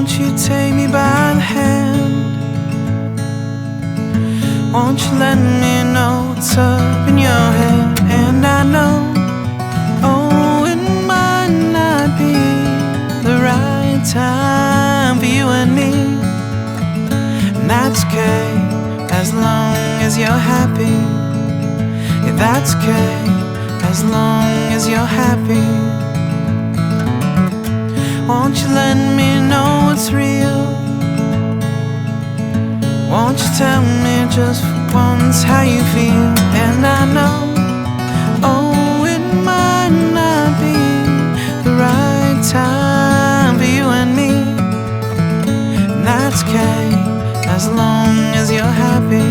Won't you take me by the hand? Won't you let me know what's up in your head? And I know, oh, it might not be the right time for you and me. And that's okay, as long as you're happy. Yeah, that's okay, as long as you're happy. Won't you let me know what's real? Won't you tell me just for once how you feel? And I know, oh, it might not be the right time for you and me. And that's okay, as long as you're happy.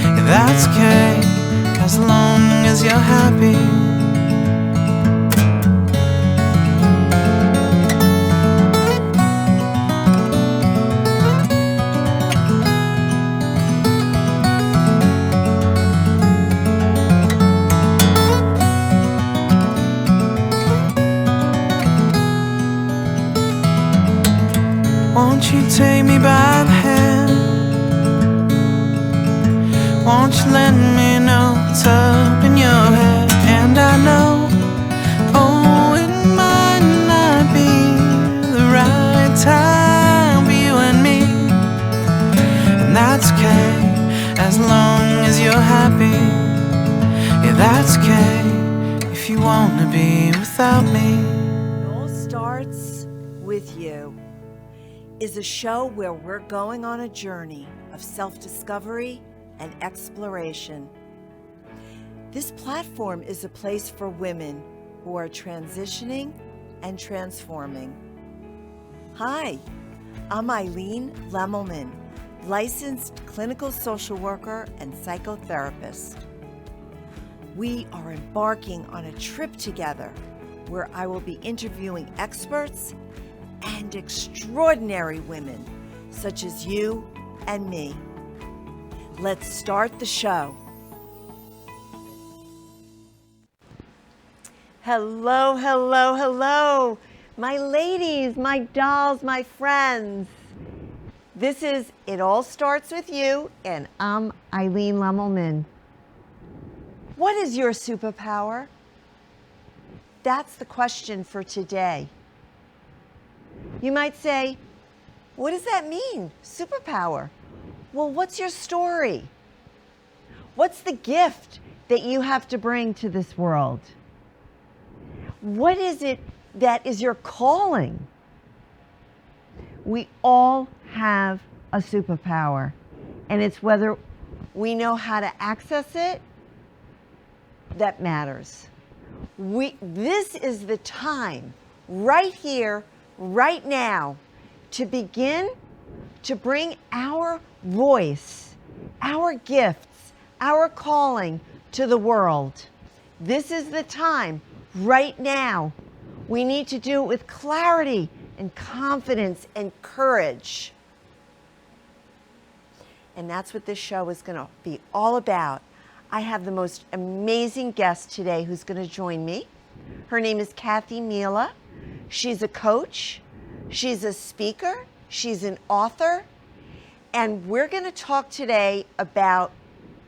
Yeah, that's okay, as long as you're happy. Won't you take me by the hand? Won't you let me know what's up in your head? And I know, oh, it might not be the right time for you and me. And that's okay, as long as you're happy. Yeah, that's okay, if you wanna be without me. It all starts with you is a show where we're going on a journey of self-discovery and exploration. This platform is a place for women who are transitioning and transforming. Hi, I'm Eileen Lemelman, licensed clinical social worker and psychotherapist. We are embarking on a trip together where I will be interviewing experts and extraordinary women such as you and me. Let's start the show. Hello, hello, hello, my ladies, my dolls, my friends. This is It All Starts With You, and I'm Eileen Lemelman. What is your superpower? That's the question for today. You might say, what does that mean, superpower? Well, what's your story? What's the gift that you have to bring to this world? What is it that is your calling? We all have a superpower, and it's whether we know how to access it that matters. This is the time, right here, right now, to begin to bring our voice, our gifts, our calling to the world. This is the time, right now. We need to do it with clarity and confidence and courage. And that's what this show is going to be all about. I have the most amazing guest today who's going to join me. Her name is Kathy Mela. She's a coach, she's a speaker, she's an author, and we're going to talk today about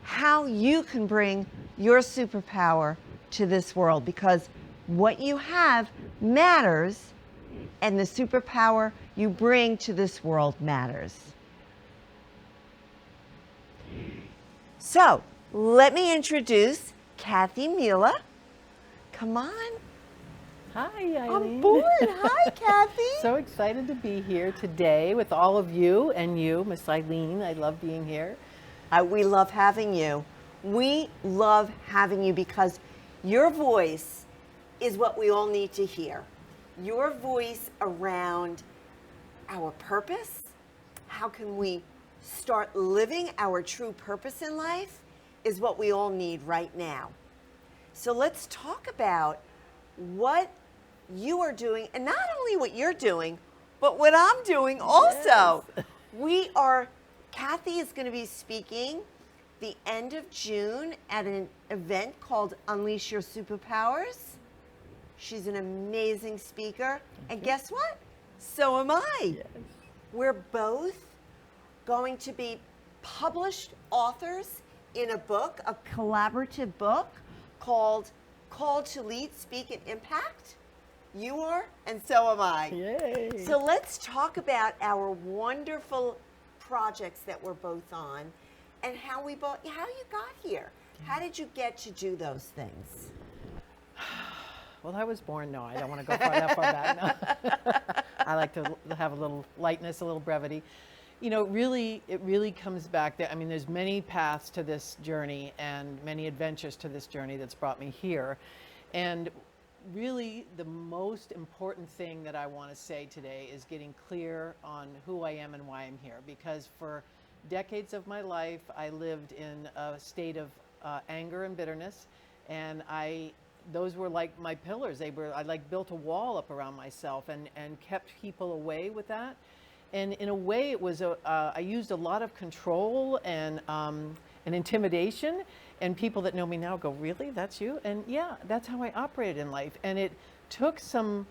how you can bring your superpower to this world, because what you have matters, and the superpower you bring to this world matters. So, let me introduce Kathy Mela. Come on. Hi, Eileen. I'm bored. Hi, Kathy. So excited to be here today with all of you and you, Miss Eileen. I love being here. We love having you. We love having you because your voice is what we all need to hear. Your voice around our purpose. How can we start living our true purpose in life is what we all need right now. So let's talk about what you are doing, and not only what you're doing, but what I'm doing also. Yes. Kathy is going to be speaking the end of June at an event called Unleash Your Superpowers. She's an amazing speaker. And guess what? So am I. Yes. We're both going to be published authors in a book, a collaborative book called Called to Lead, Speak, and Impact. You are, and so am I. Yay. So let's talk about our wonderful projects that we're both on and how you got here. How did you get to do those things? Well, I was born, no, I don't want to go that far back. No. I like to have a little lightness, a little brevity. You know, it really comes back that, I mean, there's many paths to this journey and many adventures to this journey that's brought me here. And really the most important thing that I want to say today is getting clear on who I am and why I'm here. Because for decades of my life, I lived in a state of anger and bitterness, and those were like my pillars. I like built a wall up around myself and kept people away with that. And in a way, it was I used a lot of control and intimidation. And people that know me now go, "Really? That's you?" And yeah, that's how I operated in life. And it took some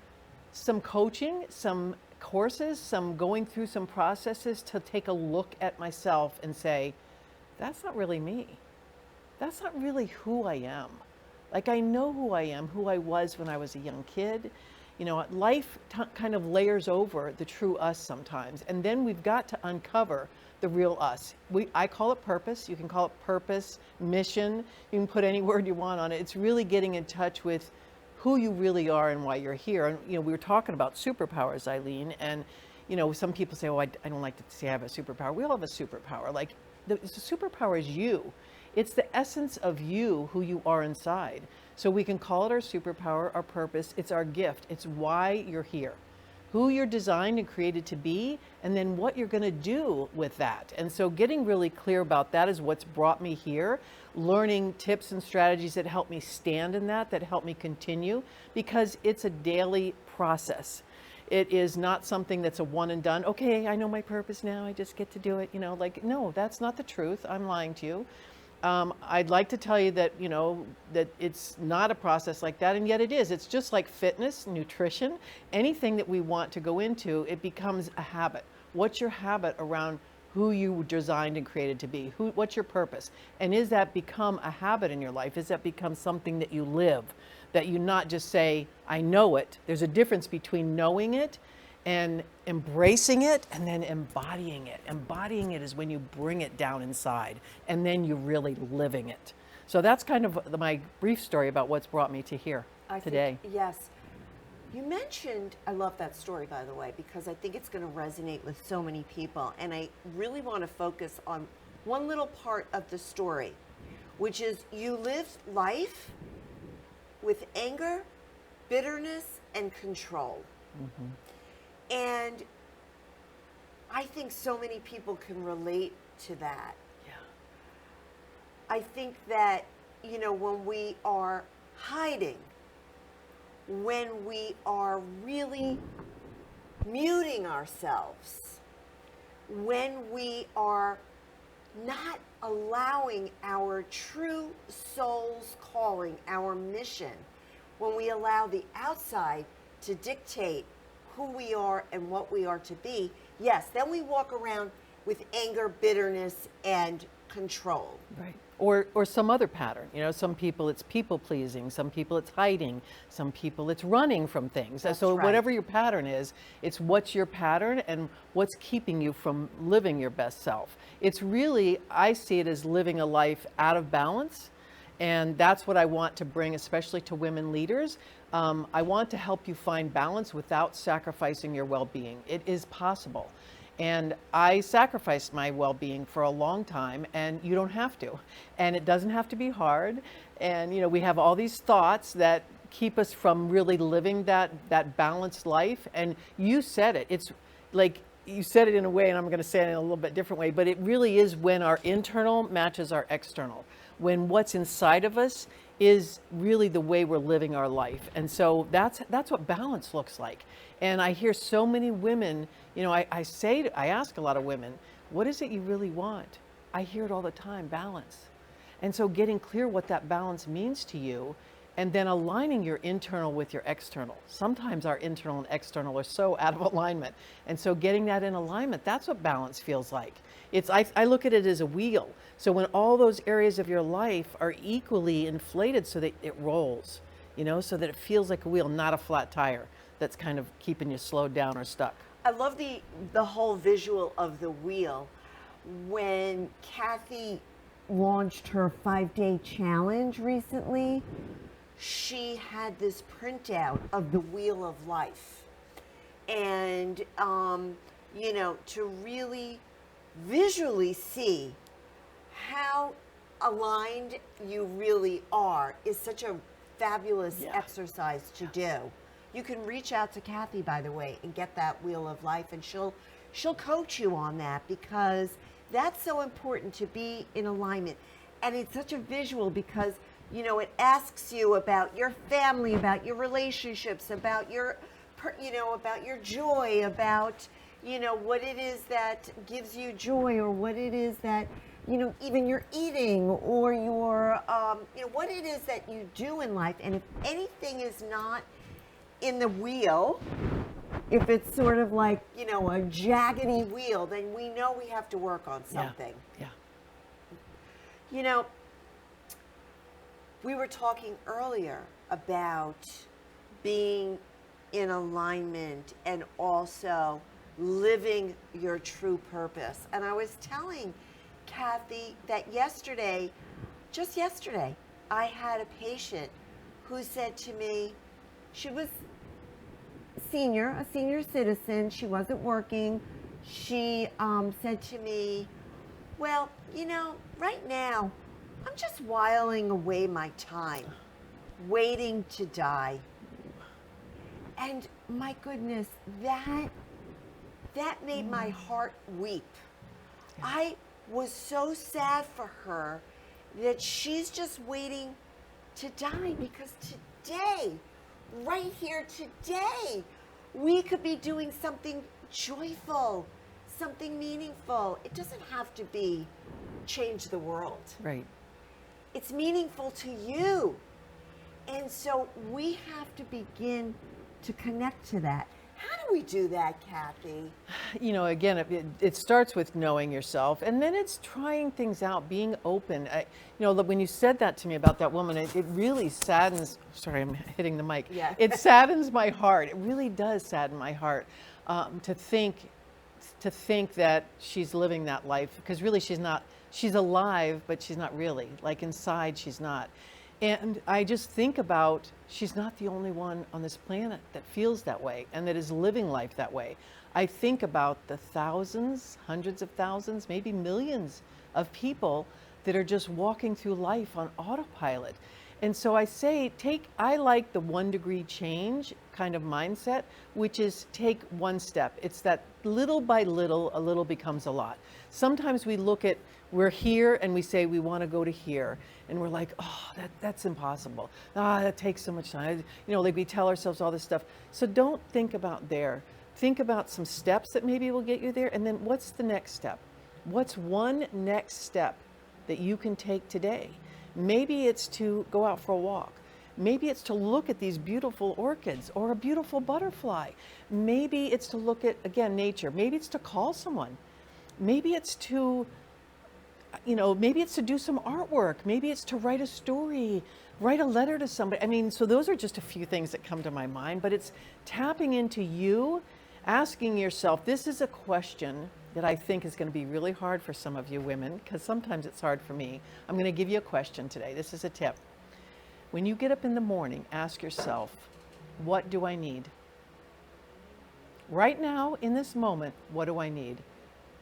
coaching, some courses, some going through some processes to take a look at myself and say, "That's not really me. That's not really who I am." Like, I know who I am, who I was when I was a young kid. You know, life kind of layers over the true us sometimes. And then we've got to uncover the real us. I call it purpose. You can call it purpose, mission. You can put any word you want on it. It's really getting in touch with who you really are and why you're here. And, you know, we were talking about superpowers, Eileen. And, you know, some people say, "Oh, I don't like to say I have a superpower." We all have a superpower. Like, the superpower is you. It's the essence of you, who you are inside. So we can call it our superpower, our purpose. It's our gift. It's why you're here, who you're designed and created to be, and then what you're going to do with that. And so getting really clear about that is what's brought me here, learning tips and strategies that help me stand in that help me continue, because it's a daily process. It is not something that's a one and done. Okay, I know my purpose now, I just get to do it. You know, like, no, that's not the truth. I'm lying to you. I'd like to tell you that, you know, that it's not a process like that, and yet it is. It's just like fitness, nutrition, anything that we want to go into, it becomes a habit. What's your habit around who you were designed and created to be? What's your purpose? And is that become a habit in your life? Is that become something that you live? That you not just say, "I know it." There's a difference between knowing it and embracing it and then embodying it. Embodying it is when you bring it down inside and then you're really living it. So that's kind of my brief story about what's brought me to here today. Yes. You mentioned, I love that story, by the way, because I think it's going to resonate with so many people. And I really want to focus on one little part of the story, which is you lived life with anger, bitterness, and control. Mm-hmm. And I think so many people can relate to that. Yeah. I think that, you know, when we are hiding, when we are really muting ourselves, when we are not allowing our true soul's calling, our mission, when we allow the outside to dictate who we are and what we are to be, yes, then we walk around with anger, bitterness, and control. Right. Or some other pattern. You know, some people it's people pleasing, some people it's hiding, some people it's running from things. That's so right. Whatever your pattern is, it's what's your pattern and what's keeping you from living your best self. It's really, I see it as living a life out of balance. And that's what I want to bring, especially to women leaders. I want to help you find balance without sacrificing your well-being. It is possible. And I sacrificed my well-being for a long time, and you don't have to. And it doesn't have to be hard. And, you know, we have all these thoughts that keep us from really living that balanced life. And you said it. It's like, you said it in a way, and I'm going to say it in a little bit different way, but it really is when our internal matches our external. When what's inside of us is really the way we're living our life. And so that's what balance looks like. And I hear so many women, you know, I ask a lot of women, what is it you really want? I hear it all the time, balance. And so getting clear what that balance means to you and then aligning your internal with your external. Sometimes our internal and external are so out of alignment. And so getting that in alignment, that's what balance feels like. I look at it as a wheel. So when all those areas of your life are equally inflated so that it rolls, so that it feels like a wheel, not a flat tire that's kind of keeping you slowed down or stuck. I love the whole visual of the wheel. When Kathy launched her 5-day challenge recently, she had this printout of the wheel of life. And, to really visually see how aligned you really are is such a fabulous exercise to do. You can reach out to Kathy, by the way, and get that wheel of life, and she'll coach you on that, because that's so important, to be in alignment. And it's such a visual, because it asks you about your family, about your relationships, about your about your joy, about what it is that gives you joy, or what it is that even you're eating, or your what it is that you do in life. And if anything is not in the wheel, if it's sort of like a jaggedy wheel, then we know we have to work on something. Yeah. We were talking earlier about being in alignment and also living your true purpose. And I was telling Kathy that just yesterday, I had a patient who said to me, she was a senior citizen, she wasn't working. She said to me, well, right now, I'm just whiling away my time, waiting to die. And my goodness, that made my heart weep. Yeah. I was so sad for her that she's just waiting to die, because today, right here today, we could be doing something joyful, something meaningful. It doesn't have to be change the world. Right. It's meaningful to you. And so we have to begin to connect to that. How do we do that, Kathy? Again, it starts with knowing yourself, and then it's trying things out, being open. When you said that to me about that woman, it really saddens, sorry, I'm hitting the mic. Yeah. It saddens my heart. It really does sadden my heart to think that she's living that life, because really she's not. She's alive, but she's not really. Like inside, she's not. And I just think about, she's not the only one on this planet that feels that way and that is living life that way. I think about the thousands, hundreds of thousands, maybe millions of people that are just walking through life on autopilot. And so I say, I like the 1 degree change kind of mindset, which is take one step. It's that little by little, a little becomes a lot. Sometimes we're here and we say we want to go to here, and we're like, oh, that's impossible. That takes so much time. We tell ourselves all this stuff. So don't think about there. Think about some steps that maybe will get you there, and then what's the next step? What's one next step that you can take today? Maybe it's to go out for a walk. Maybe it's to look at these beautiful orchids or a beautiful butterfly. Maybe it's to look at, again, nature. Maybe it's to call someone. Maybe it's to, maybe it's to do some artwork. Maybe it's to write a story, write a letter to somebody. So those are just a few things that come to my mind, but it's tapping into you, asking yourself, this is a question that I think is going to be really hard for some of you women, because sometimes it's hard for me. I'm going to give you a question today. This is a tip. When you get up in the morning, ask yourself, what do I need? Right now, in this moment, what do I need?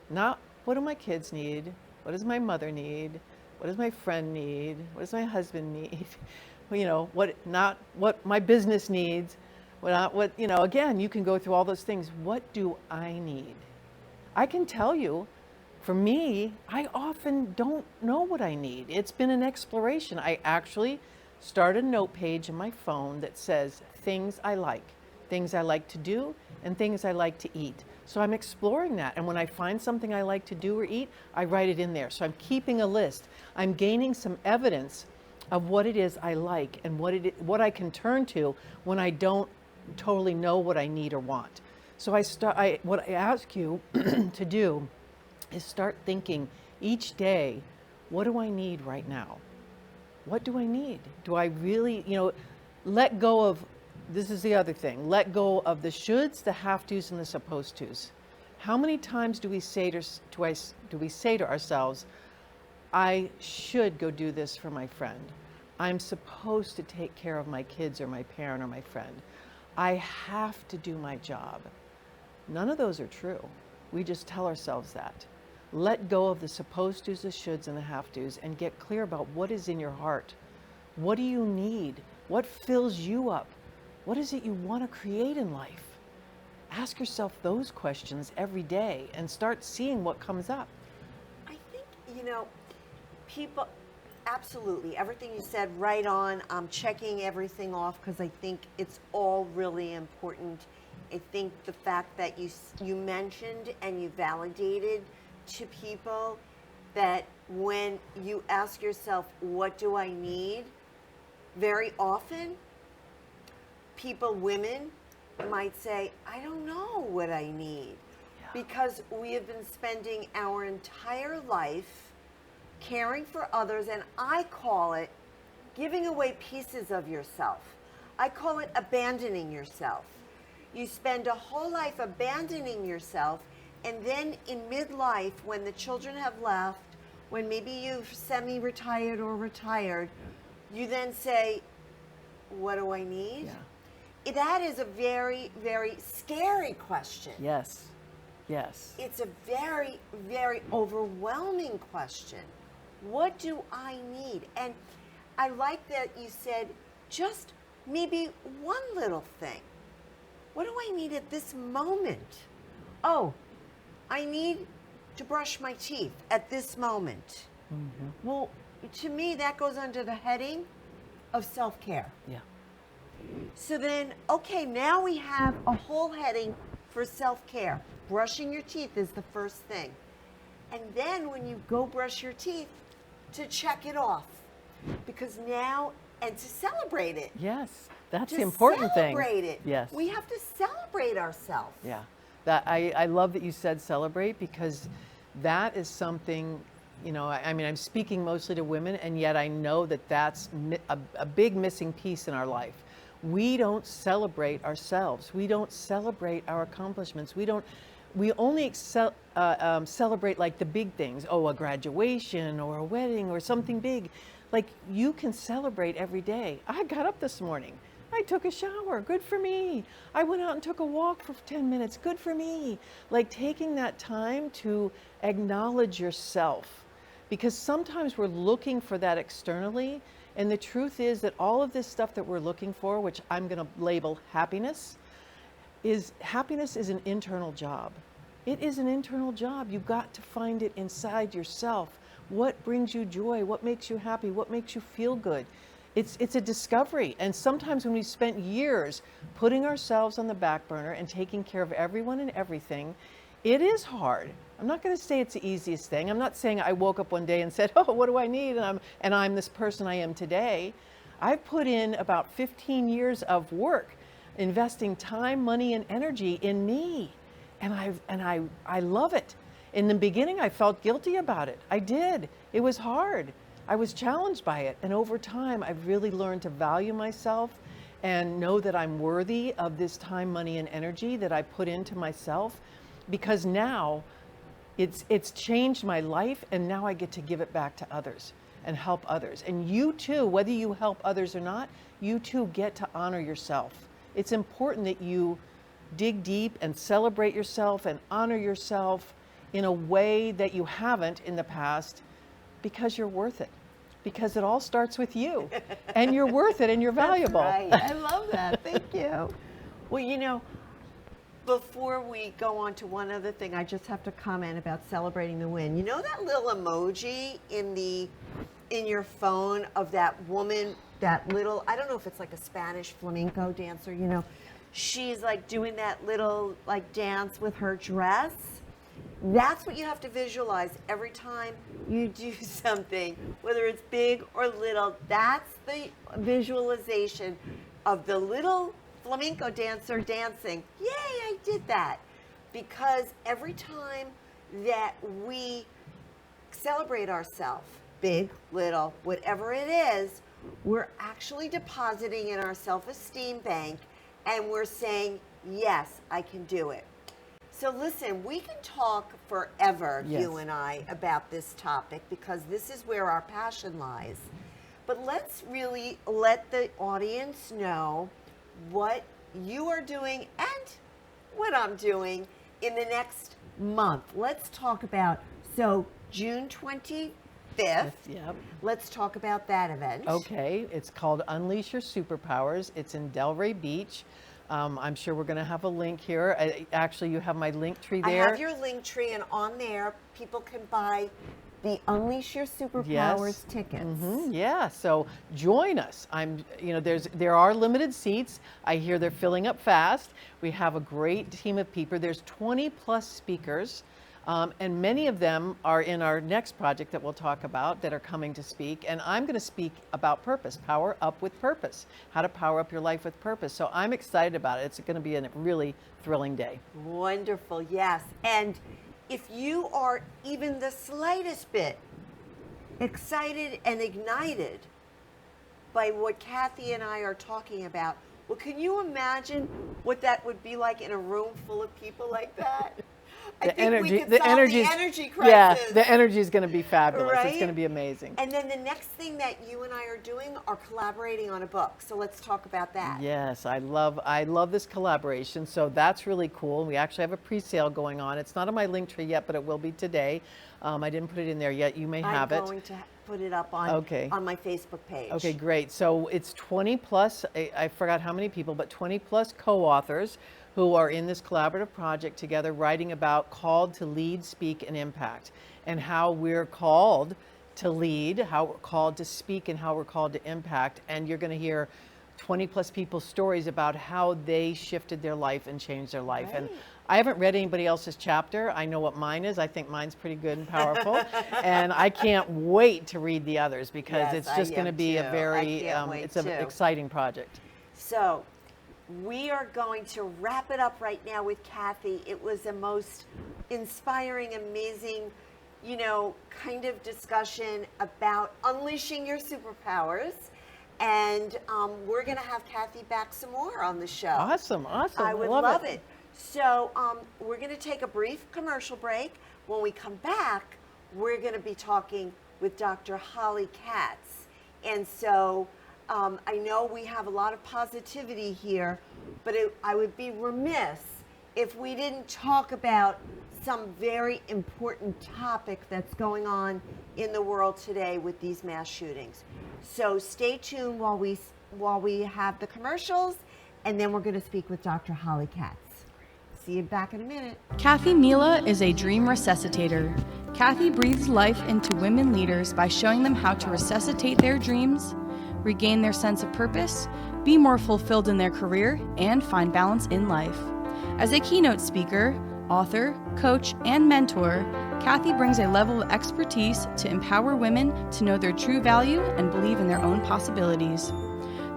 Not what do my kids need? What does my mother need? What does my friend need? What does my husband need? Not what my business needs. Again, you can go through all those things. What do I need? I can tell you, for me, I often don't know what I need. It's been an exploration. I actually started a note page in my phone that says things I like to do, and things I like to eat. So I'm exploring that. And when I find something I like to do or eat, I write it in there. So I'm keeping a list. I'm gaining some evidence of what it is I like and what I can turn to when I don't totally know what I need or want. So what I ask you to do is start thinking each day, what do I need right now? What do I need? Do I really, let go of, this is the other thing, let go of the shoulds, the have tos, and the supposed tos. How many times do we say to ourselves, I should go do this for my friend. I'm supposed to take care of my kids or my parent or my friend. I have to do my job. None of those are true. We just tell ourselves that. Let go of the supposed tos, the shoulds, and the have tos, and get clear about what is in your heart. What do you need? What fills you up? What is it you want to create in life? Ask yourself those questions every day and start seeing what comes up. I think, people, absolutely, everything you said, right on. I'm checking everything off because I think it's all really important. I think the fact that you mentioned and you validated to people that when you ask yourself, what do I need? Very often, women might say, I don't know what I need. Yeah. Because we have been spending our entire life caring for others, and I call it giving away pieces of yourself. I call it abandoning yourself. You spend a whole life abandoning yourself, and then in midlife, when the children have left, when maybe you've semi-retired or retired, you then say, what do I need? Yeah. That is a very, very scary question. Yes, yes. It's a very, very overwhelming question. What do I need? And I like that you said just maybe one little thing. What do I need at this moment? Oh, I need to brush my teeth at this moment. Mm-hmm. Well, to me, that goes under the heading of self-care. Yeah. So then, okay, now we have a whole heading for self-care. Brushing your teeth is the first thing. And then when you go brush your teeth, to check it off. Because now, and to celebrate it. Yes, that's the important thing. To celebrate it. Yes. We have to celebrate ourselves. Yeah. I love that you said celebrate, because that is something, I'm speaking mostly to women, and yet I know that that's a big missing piece in our life. We don't celebrate ourselves. We don't celebrate our accomplishments. We only celebrate like the big things. Oh, a graduation or a wedding or something big. Like, you can celebrate every day. I got up this morning. I took a shower. Good for me. I went out and took a walk for 10 minutes. Good for me. Like, taking that time to acknowledge yourself. Because sometimes we're looking for that externally. And the truth is that all of this stuff that we're looking for, which I'm going to label happiness is an internal job. It is an internal job. You've got to find it inside yourself. What brings you joy? What makes you happy? What makes you feel good? It's a discovery. And sometimes when we've spent years putting ourselves on the back burner and taking care of everyone and everything, it is hard. I'm not going to say it's the easiest thing. I'm not saying I woke up one day and said, oh, what do I need? And I'm this person I am today. I've put in about 15 years of work, investing time, money, and energy in me. And I love it. In the beginning, I felt guilty about it. I did. It was hard. I was challenged by it. And over time, I've really learned to value myself and know that I'm worthy of this time, money, and energy that I put into myself, because now it's changed my life, and now I get to give it back to others and help others. And you too, whether you help others or not, you too get to honor yourself. It's important that you dig deep and celebrate yourself and honor yourself in a way that you haven't in the past, because you're worth it. Because it all starts with you, and you're worth it, and you're valuable. That's right. I love that. Thank you. Well, before we go on to one other thing, I just have to comment about celebrating the win. You know that little emoji in your phone of that woman, that little, I don't know if it's like a Spanish flamenco dancer, she's like doing that little like dance with her dress. That's what you have to visualize every time you do something, whether it's big or little. That's the visualization of the little flamenco dancer dancing. Yay, I did that. Because every time that we celebrate ourselves, big, little, whatever it is, we're actually depositing in our self-esteem bank, and we're saying, yes, I can do it. So listen, we can talk forever, Yes. you and I, about this topic, because this is where our passion lies. But let's really let the audience know what you are doing and what I'm doing in the next month. Let's talk about, so June 25th, Yep. let's talk about that event. Okay, it's called Unleash Your Superpowers. It's in Delray Beach. I'm sure we're going to have a link here. Actually, you have my link tree there. I have your link tree, and on there, people can buy the Unleash Your Superpowers tickets. Yeah, so join us. There are limited seats. I hear they're filling up fast. We have a great team of people. There's 20 plus speakers. And many of them are in our next project that we'll talk about that are coming to speak. And I'm going to speak about purpose, power up with purpose, how to power up your life with purpose. So I'm excited about it. It's going to be a really thrilling day. Wonderful, yes. And if you are even the slightest bit excited and ignited by what Kathy and I are talking about, well, can you imagine what that would be like in a room full of people like that? I think we could solve the energy crisis. Yeah, the energy is going to be fabulous. Right? It's going to be amazing. And then the next thing that you and I are doing are collaborating on a book. So let's talk about that. Yes, I love this collaboration. So that's really cool. We actually have a pre-sale going on. It's not on my link tree yet, but it will be today. I didn't put it in there yet. You may have it. I'm going to put it up on my Facebook page. Okay, great. So it's 20 plus, I forgot how many people, but 20 plus co-authors who are in this collaborative project together writing about called to lead, speak, and impact, and how we're called to lead, how we're called to speak, and how we're called to impact. And you're going to hear 20 plus people's stories about how they shifted their life and changed their life. Right. And I haven't read anybody else's chapter. I know what mine is. I think mine's pretty good and powerful. And I can't wait to read the others because it's just going to be a very, it's an exciting project. So we are going to wrap it up right now with Kathy. It was a most inspiring, amazing, kind of discussion about unleashing your superpowers. And we're going to have Kathy back some more on the show. Awesome. I would love it. So we're going to take a brief commercial break. When we come back, we're going to be talking with Dr. Holly Katz. And so I know we have a lot of positivity here, but I would be remiss if we didn't talk about some very important topic that's going on in the world today with these mass shootings. So stay tuned while we have the commercials, and then we're going to speak with Dr. Holly Katz. See you back in a minute. Kathy Mela is a dream resuscitator. Kathy breathes life into women leaders by showing them how to resuscitate their dreams, regain their sense of purpose, be more fulfilled in their career, and find balance in life. As a keynote speaker, author, coach, and mentor, Kathy brings a level of expertise to empower women to know their true value and believe in their own possibilities.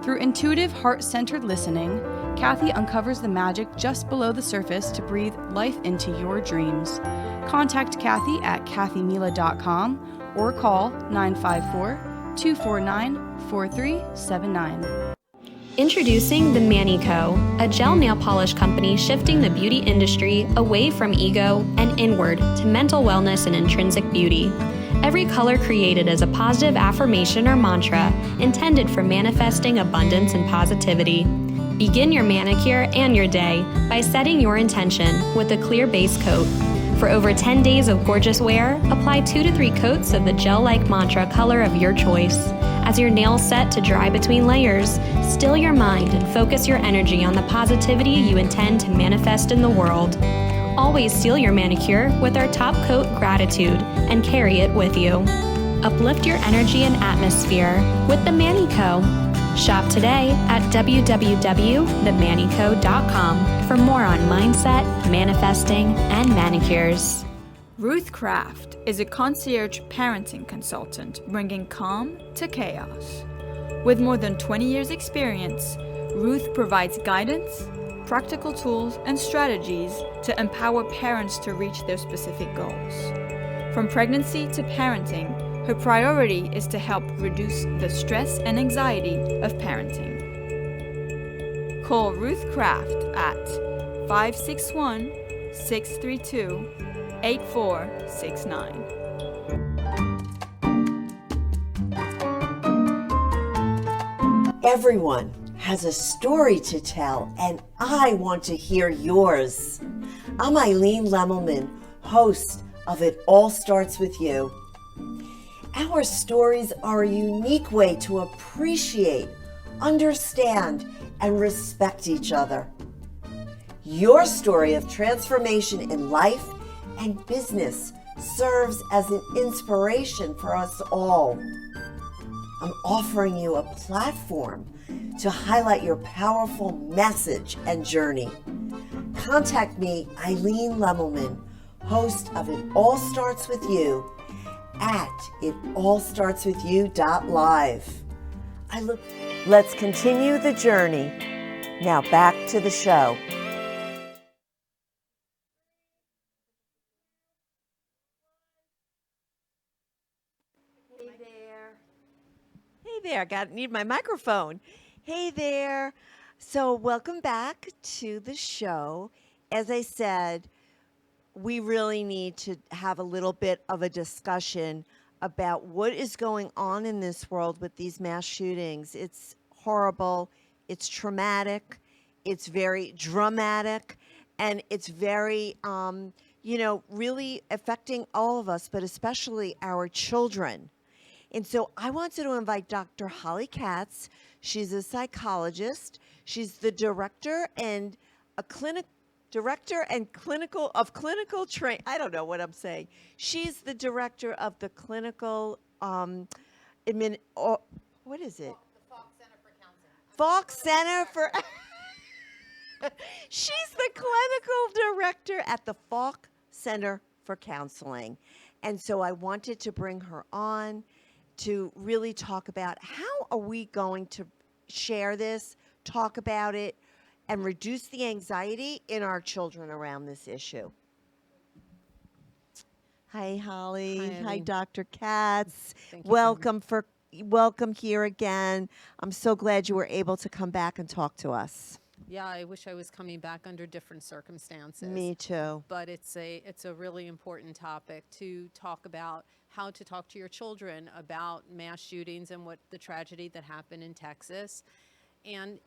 Through intuitive, heart-centered listening, Kathy uncovers the magic just below the surface to breathe life into your dreams. Contact Kathy at kathymela.com or call 954-249-4379. Introducing the Mani Co., a gel nail polish company shifting the beauty industry away from ego and inward to mental wellness and intrinsic beauty. Every color created as a positive affirmation or mantra intended for manifesting abundance and positivity. Begin your manicure and your day by setting your intention with a clear base coat. For over 10 days of gorgeous wear, apply 2 to 3 coats of the gel-like mantra color of your choice. As your nails set to dry between layers, still your mind and focus your energy on the positivity you intend to manifest in the world. Always seal your manicure with our top coat Gratitude and carry it with you. Uplift your energy and atmosphere with the Mani Co. Shop today at www.themanico.com for more on mindset, manifesting, and manicures. Ruth Kraft is a concierge parenting consultant bringing calm to chaos. With more than 20 years' experience, Ruth provides guidance, practical tools, and strategies to empower parents to reach their specific goals. From pregnancy to parenting, her priority is to help reduce the stress and anxiety of parenting. Call Ruth Kraft at 561-632-8469. Everyone has a story to tell, and I want to hear yours. I'm Eileen Lemelman, host of It All Starts With You. Our stories are a unique way to appreciate, understand, and respect each other. Your story of transformation in life and business serves as an inspiration for us all. I'm offering you a platform to highlight your powerful message and journey. Contact me, Eileen Lemelman, host of It All Starts With You, at itallstartswithyou.live. Let's continue the journey. Now back to the show. Hey there, need my microphone. Hey there. So welcome back to the show. As I said, we really need to have a little bit of a discussion about what is going on in this world with these mass shootings. It's horrible, it's traumatic, it's very dramatic, and it's very, really affecting all of us, but especially our children. And so I wanted to invite Dr. Holly Katz. She's a psychologist. She's the director and clinical train. I don't know what I'm saying. She's the director of the clinical what is it? The Fox Center for Counseling. Fox Center for She's the clinical director at the Fox Center for Counseling. And so I wanted to bring her on to really talk about how are we going to share this, talk about it, and reduce the anxiety in our children around this issue. Hi, Holly. Hi, Dr. Katz. Welcome here again. I'm so glad you were able to come back and talk to us. Yeah, I wish I was coming back under different circumstances. Me too. But it's a really important topic to talk about, how to talk to your children about mass shootings and what the tragedy that happened in Texas. And,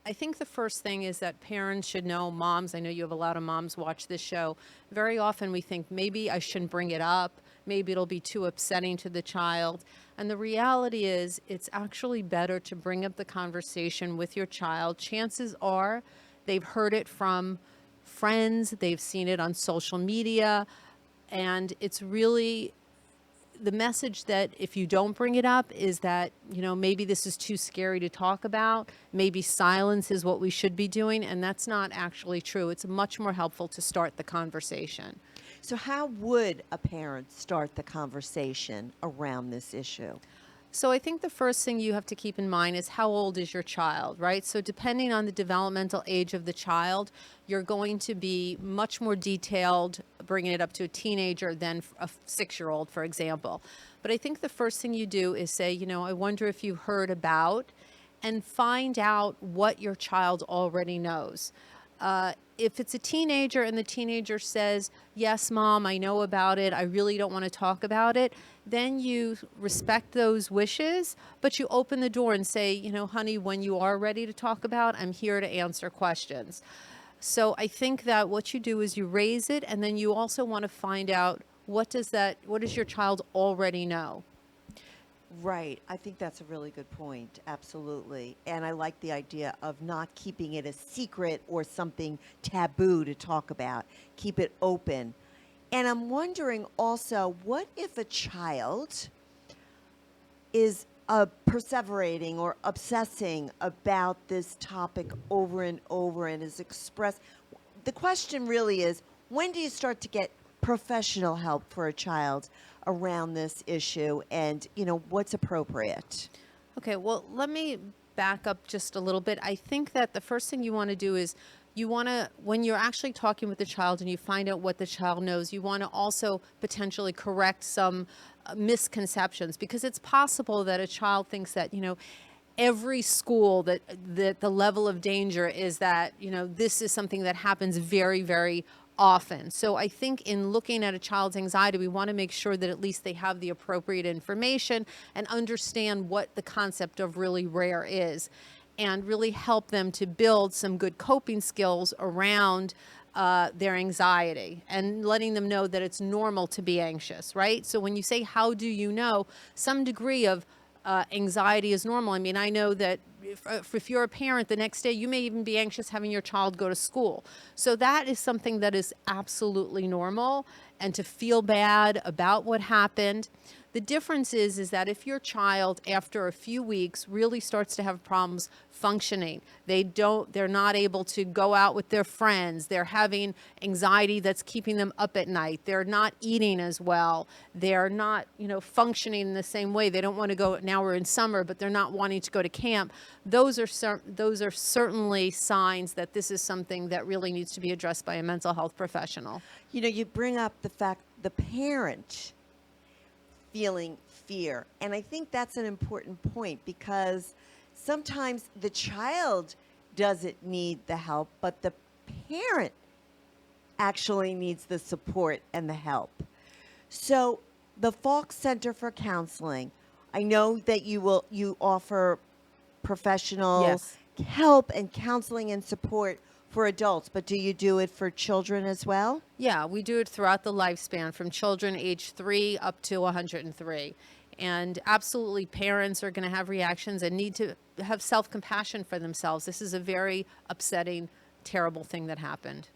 I think the first thing is that parents should know, moms, I know you have a lot of moms watch this show. Very often we think maybe I shouldn't bring it up. Maybe it'll be too upsetting to the child. And the reality is it's actually better to bring up the conversation with your child. Chances are they've heard it from friends, they've seen it on social media, and it's really the message that if you don't bring it up is that, maybe this is too scary to talk about. Maybe silence is what we should be doing, and that's not actually true. It's much more helpful to start the conversation. So how would a parent start the conversation around this issue? So I think the first thing you have to keep in mind is how old is your child, right? So depending on the developmental age of the child, you're going to be much more detailed bringing it up to a teenager than a 6-year-old, for example. But I think the first thing you do is say, I wonder if you heard about, and find out what your child already knows. If it's a teenager and the teenager says, yes, Mom, I know about it, I really don't want to talk about it, then you respect those wishes, but you open the door and say, honey, when you are ready to talk about, I'm here to answer questions. So I think that what you do is you raise it, and then you also want to find out what does your child already know? Right. I think that's a really good point. Absolutely. And I like the idea of not keeping it a secret or something taboo to talk about. Keep it open. And I'm wondering also, what if a child is perseverating or obsessing about this topic over and over and is expressed? The question really is, when do you start to get professional help for a child around this issue, and what's appropriate? Okay, well, let me back up just a little bit. I think that the first thing you want to do is you want to, when you're actually talking with the child and you find out what the child knows, you want to also potentially correct some misconceptions, because it's possible that a child thinks that, every school that the level of danger is that, this is something that happens very, very often. So I think in looking at a child's anxiety, we want to make sure that at least they have the appropriate information and understand what the concept of really rare is, and really help them to build some good coping skills around their anxiety, and letting them know that it's normal to be anxious, right? So when you say, how do you know, some degree of anxiety is normal. I mean, I know that if you're a parent, the next day you may even be anxious having your child go to school. So that is something that is absolutely normal, and to feel bad about what happened. The difference is that if your child, after a few weeks, really starts to have problems functioning, they're not able to go out with their friends, they're having anxiety that's keeping them up at night, they're not eating as well, they're not, functioning in the same way, they don't want to go, now we're in summer, but they're not wanting to go to camp, those are certainly signs that this is something that really needs to be addressed by a mental health professional. You bring up the fact the parent feeling fear. And I think that's an important point, because sometimes the child doesn't need the help, but the parent actually needs the support and the help. So the Falk Center for Counseling, I know that you offer professional Yes. help and counseling and support for adults, but do you do it for children as well? Yeah, we do it throughout the lifespan, from children age 3 up to 103. And absolutely, parents are going to have reactions and need to have self-compassion for themselves. This is a very upsetting, terrible thing that happened.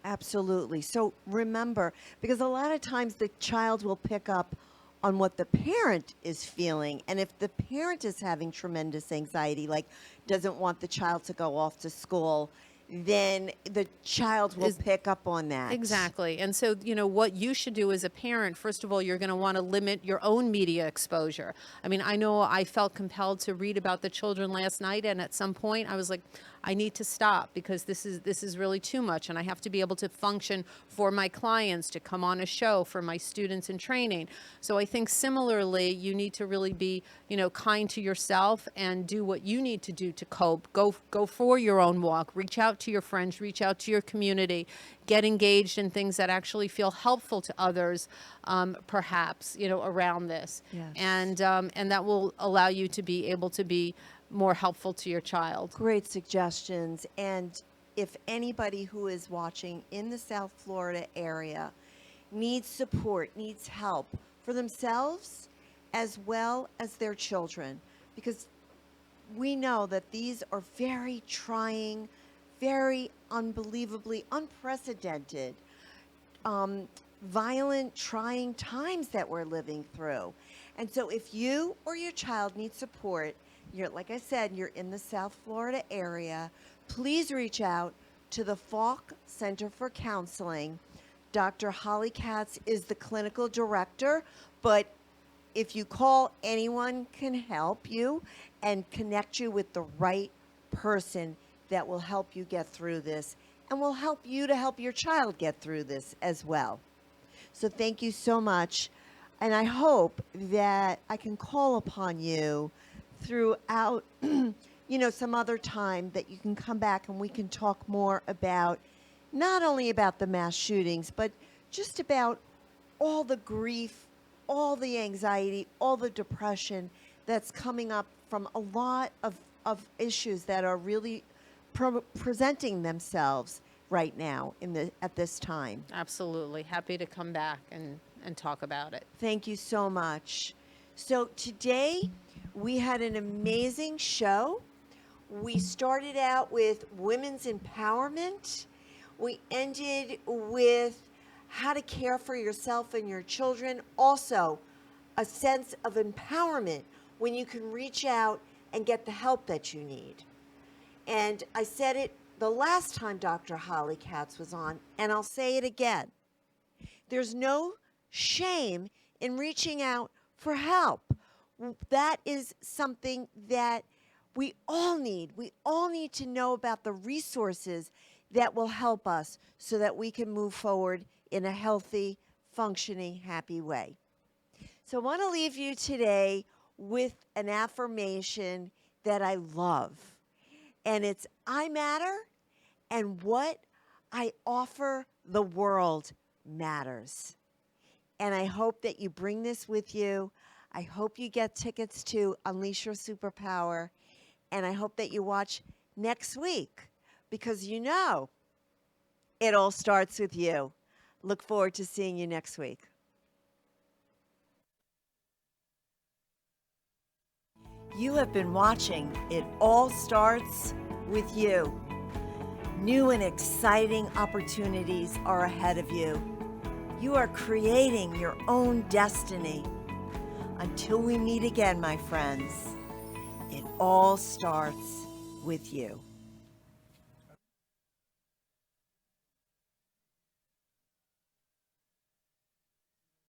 Absolutely. So remember, because a lot of times the child will pick up on what the parent is feeling. And if the parent is having tremendous anxiety, like doesn't want the child to go off to school, then the child will pick up on that. Exactly. And so, what you should do as a parent, first of all, you're going to want to limit your own media exposure. I mean, I know I felt compelled to read about the children last night, and at some point I was like, I need to stop, because this is really too much, and I have to be able to function for my clients, to come on a show for my students in training. So I think similarly, you need to really be, kind to yourself and do what you need to do to cope. Go for your own walk, reach out to your friends, reach out to your community, get engaged in things that actually feel helpful to others, perhaps, around this. Yes. And that will allow you to be able to be more helpful to your child. Great suggestions. And if anybody who is watching in the South Florida area needs support, needs help for themselves as well as their children, because we know that these are very trying, very unbelievably unprecedented, violent, trying times that we're living through. And so if you or your child needs support, like I said, you're in the South Florida area, please reach out to the Falk Center for Counseling. Dr. Holly Katz is the clinical director, but if you call, anyone can help you and connect you with the right person that will help you get through this, and will help you to help your child get through this as well. So thank you so much, and I hope that I can call upon you throughout, some other time, that you can come back and we can talk more about, not only about the mass shootings, but just about all the grief, all the anxiety, all the depression that's coming up from a lot of issues that are really presenting themselves right now at this time. Absolutely. Happy to come back and talk about it. Thank you so much. So today we had an amazing show. We started out with women's empowerment. We ended with how to care for yourself and your children. Also, a sense of empowerment when you can reach out and get the help that you need. And I said it the last time Dr. Holly Katz was on, and I'll say it again. There's no shame in reaching out for help. That is something that we all need. We all need to know about the resources that will help us so that we can move forward in a healthy, functioning, happy way. So I want to leave you today with an affirmation that I love. And it's, I matter, and what I offer the world matters. And I hope that you bring this with you. I hope you get tickets to Unleash Your Superpower. And I hope that you watch next week, because you know it all starts with you. Look forward to seeing you next week. You have been watching It All Starts With You. New and exciting opportunities are ahead of you. You are creating your own destiny. Until we meet again, my friends, it all starts with you.